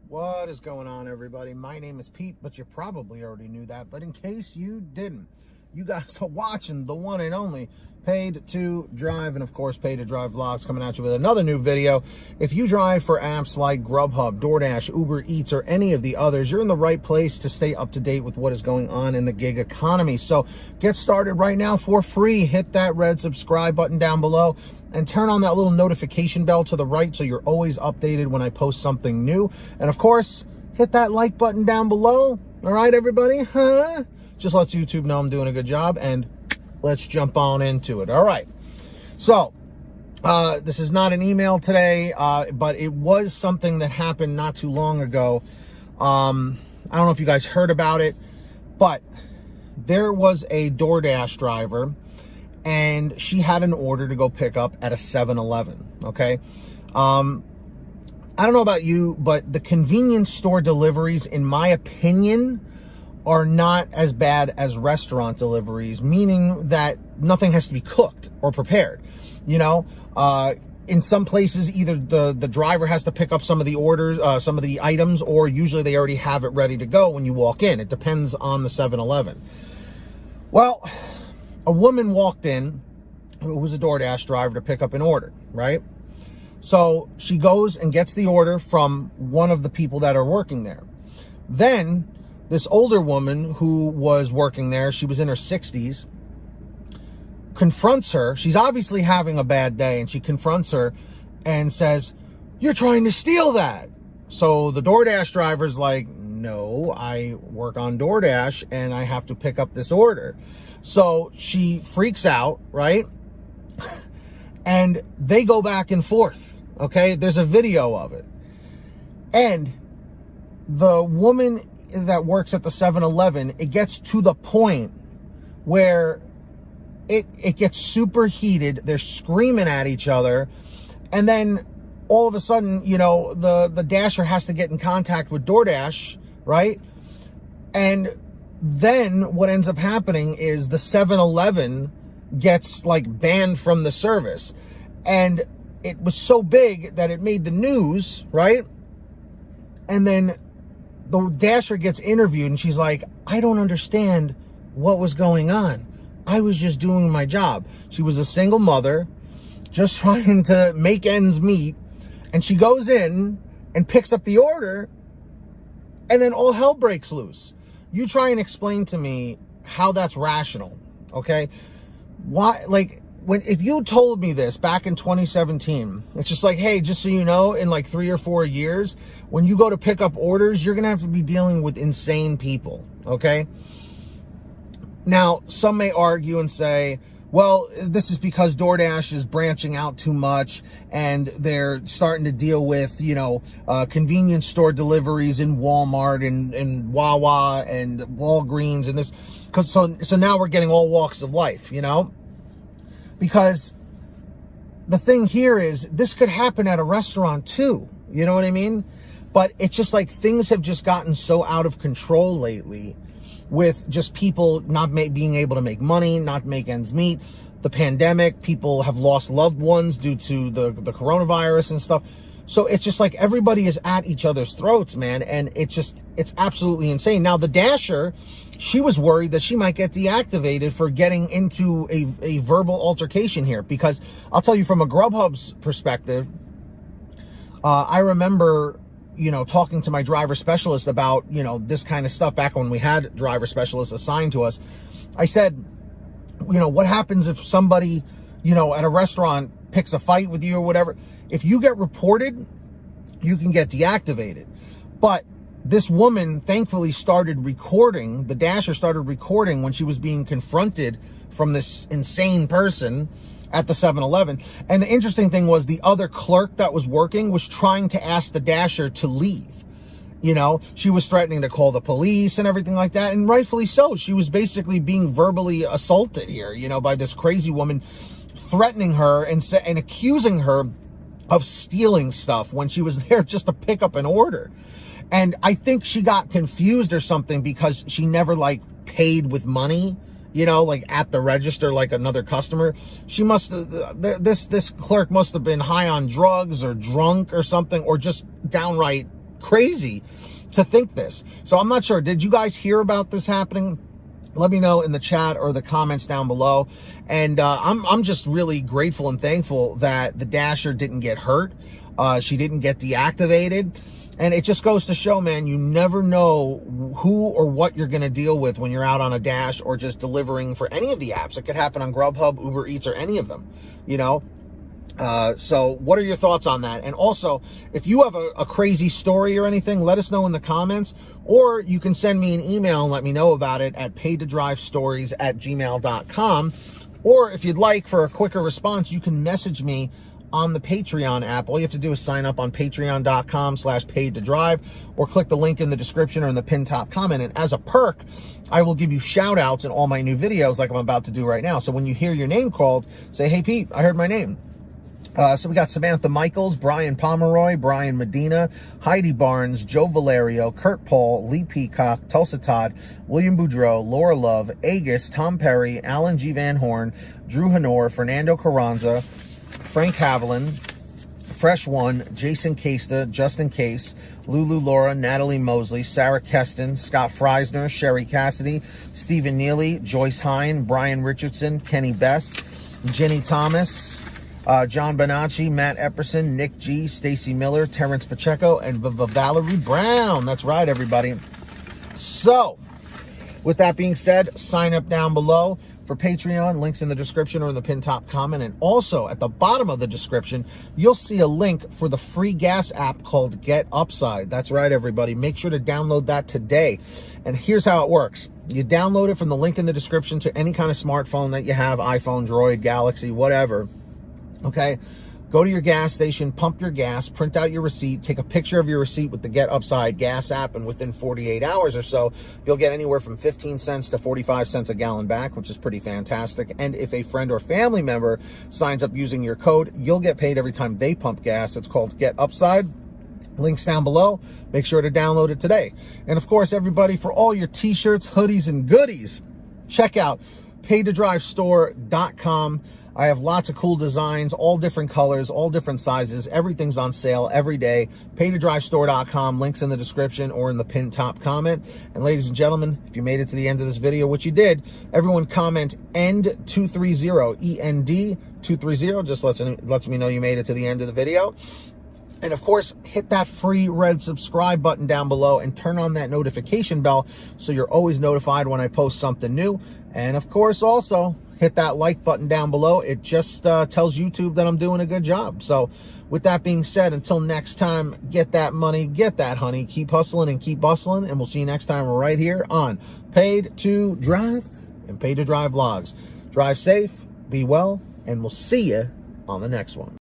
What is going on, everybody? My name is Pete, but you probably already knew that. But in case you didn't, you guys are watching the one and only Paid to Drive, and of course, Paid to Drive Vlogs, coming at you with another new video. If you drive for apps like Grubhub, DoorDash, Uber Eats, or any of the others, you're in the right place to stay up to date with what is going on in the gig economy. So get started right now for free. Hit that red subscribe button down below and turn on that little notification bell to the right so you're always updated when I post something new. And of course, hit that like button down below. All right, everybody? Just lets YouTube know I'm doing a good job, and let's jump on into it. All right. So, this is not an email today, but it was something that happened not too long ago. I don't know if you guys heard about it, but there was a DoorDash driver, and she had an order to go pick up at a 7-Eleven, okay? I don't know about you, but the convenience store deliveries, in my opinion, are not as bad as restaurant deliveries, meaning that nothing has to be cooked or prepared. You know, in some places, either the driver has to pick up some of the orders, some of the items, or usually they already have it ready to go when you walk in. It depends on the 7-Eleven. Well, a woman walked in who was a DoorDash driver to pick up an order, right? So she goes and gets the order from one of the people that are working there. Then this older woman who was working there, she was in her 60s, confronts her. She's obviously having a bad day, and she confronts her and says, "You're trying to steal that." So the DoorDash driver's like, "No, I work on DoorDash and I have to pick up this order." So she freaks out, right? And they go back and forth, okay? There's a video of it. And the woman that works at the 7-Eleven, it gets to the point where it gets super heated. They're screaming at each other. And then all of a sudden, you know, the Dasher has to get in contact with DoorDash, right? And then what ends up happening is the 7-Eleven gets like banned from the service. And it was so big that it made the news, right? And then the Dasher gets interviewed, and she's like, "I don't understand what was going on. I was just doing my job." She was a single mother, just trying to make ends meet. And she goes in and picks up the order, and then all hell breaks loose. You try and explain to me how that's rational, okay? Why, like, if you told me this back in 2017, it's just like, hey, just so you know, in like 3 or 4 years, when you go to pick up orders, you're going to have to be dealing with insane people, okay? Now, some may argue and say, well, this is because DoorDash is branching out too much, and they're starting to deal with, you know, convenience store deliveries in Walmart and Wawa and Walgreens and this. So now we're getting all walks of life, you know? Because the thing here is, this could happen at a restaurant too. You know what I mean? But it's just like things have just gotten so out of control lately, with just people not being able to make money, not make ends meet. The pandemic, people have lost loved ones due to the coronavirus and stuff. So it's just like everybody is at each other's throats, man. And it's absolutely insane. Now, the Dasher, she was worried that she might get deactivated for getting into a verbal altercation here. Because I'll tell you, from a Grubhub's perspective, I remember, you know, talking to my driver specialist about, you know, this kind of stuff back when we had driver specialists assigned to us. I said, you know, what happens if somebody, you know, at a restaurant picks a fight with you or whatever? If you get reported, you can get deactivated. But this woman thankfully started recording. The Dasher started recording when she was being confronted from this insane person at the 7-Eleven. And the interesting thing was, the other clerk that was working was trying to ask the Dasher to leave. You know, she was threatening to call the police and everything like that. And rightfully so. She was basically being verbally assaulted here, you know, by this crazy woman, threatening her and accusing her of stealing stuff when she was there just to pick up an order. And I think she got confused or something, because she never like paid with money, you know, like at the register like another customer. She must have, this clerk must have been high on drugs or drunk or something, or just downright crazy to think this. So I'm not sure. Did you guys hear about this happening? Let me know in the chat or the comments down below. And I'm just really grateful and thankful that the Dasher didn't get hurt. She didn't get deactivated. And it just goes to show, man, you never know who or what you're going to deal with when you're out on a Dash or just delivering for any of the apps. It could happen on Grubhub, Uber Eats, or any of them, you know? So what are your thoughts on that? And also, if you have a crazy story or anything, let us know in the comments, or you can send me an email and let me know about it at paidtodrivestories@gmail.com. Or if you'd like, for a quicker response, you can message me on the Patreon app. All you have to do is sign up on patreon.com/paidtodrive, or click the link in the description or in the pinned top comment. And as a perk, I will give you shout outs in all my new videos like I'm about to do right now. So when you hear your name called, say, hey Pete, I heard my name. So we got Samantha Mikles, Brian Pomeroy, Brian Medina, Heidi Barnes, Joe Valerio, Kurt Paul, Lee Peacock, Tulsa Todd, William Boudreau, Laura Love, Agus, Tom Perry, Alan G. Van Horn, Drew Hanor, Fernando Carranza, Frank Haviland, Fresh One, Jason Casta, Justin Case, Lulu Laura, Natalie Mosley, Sarah Keston, Scott Freisner, Sherry Cassidy, Stephen Neely, Joyce Hine, Brian Richardson, Kenny Bess, Jenny Thomas, John Bonacci, Matt Epperson, Nick G, Stacy Miller, Terrence Pacheco, and Valerie Brown. That's right, everybody. So, with that being said, sign up down below for Patreon. Links in the description or in the pinned top comment. And also, at the bottom of the description, you'll see a link for the free gas app called Get Upside. That's right, everybody. Make sure to download that today. And here's how it works. You download it from the link in the description to any kind of smartphone that you have, iPhone, Droid, Galaxy, whatever. Okay, go to your gas station, pump your gas, print out your receipt, take a picture of your receipt with the Get Upside gas app, and within 48 hours or so, you'll get anywhere from 15 cents to 45 cents a gallon back, which is pretty fantastic. And if a friend or family member signs up using your code, you'll get paid every time they pump gas. It's called Get Upside. Links down below. Make sure to download it today. And of course, everybody, for all your t-shirts, hoodies, and goodies, check out paidtodrivestore.com. I have lots of cool designs, all different colors, all different sizes. Everything's on sale every day. paidtodrivestore.com. Links in the description or in the pinned top comment. And ladies and gentlemen, if you made it to the end of this video, which you did, everyone comment END230, END230. Just lets me know you made it to the end of the video. And of course, hit that free red subscribe button down below and turn on that notification bell so you're always notified when I post something new. And of course, also hit that like button down below. It just tells YouTube that I'm doing a good job. So with that being said, until next time, get that money, get that honey, keep hustling and keep bustling. And we'll see you next time right here on Paid to Drive and Paid to Drive Vlogs. Drive safe, be well, and we'll see you on the next one.